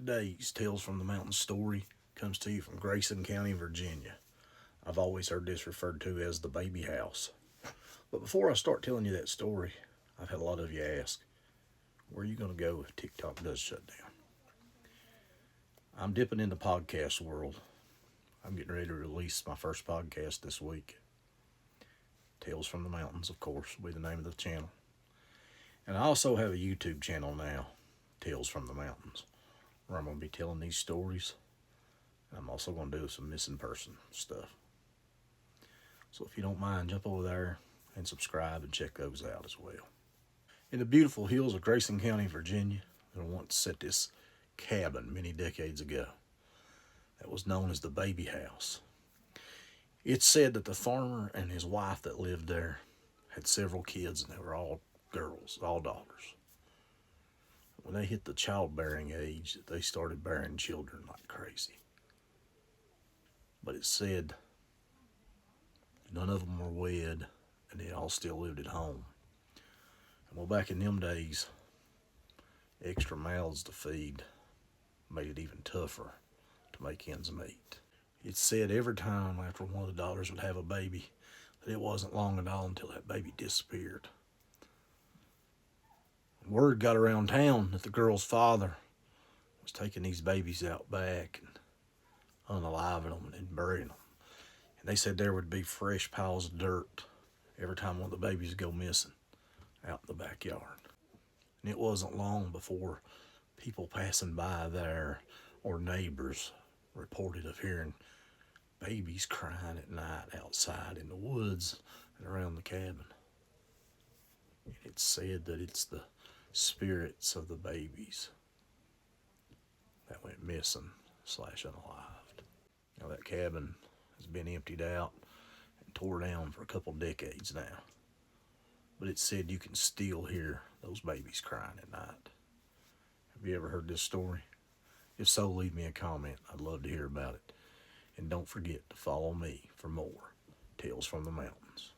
Today's Tales from the Mountains story comes to you from Grayson County, Virginia. I've always heard this referred to as the baby house. But before I start telling you that story, I've had a lot of you ask, where are you going to go if TikTok does shut down? I'm dipping in the podcast world. I'm getting ready to release my first podcast this week. Tales from the Mountains, of course, will be the name of the channel. And I also have a YouTube channel now, Tales from the Mountains, where I'm going to be telling these stories. I'm also going to do some missing person stuff. So if you don't mind, jump over there and subscribe and check those out as well. In the beautiful hills of Grayson County, Virginia, there once sat this cabin many decades ago that was known as the baby house. It's said that the farmer and his wife that lived there had several kids, and they were all girls, all daughters. When they hit the childbearing age, they started bearing children like crazy. But it said none of them were wed, and they all still lived at home. And well, back in them days, extra mouths to feed made it even tougher to make ends meet. It's said every time after one of the daughters would have a baby, that it wasn't long at all until that baby disappeared. Word got around town that the girl's father was taking these babies out back and unaliving them and burying them. And they said there would be fresh piles of dirt every time one of the babies would go missing out in the backyard. And it wasn't long before people passing by there or neighbors reported of hearing babies crying at night outside in the woods and around the cabin. And it's said that it's the spirits of the babies that went missing / unalived. Now that cabin has been emptied out and tore down for a couple decades now. But it's said you can still hear those babies crying at night. Have you ever heard this story? If so, leave me a comment. I'd love to hear about it. And don't forget to follow me for more Tales from the Mountains.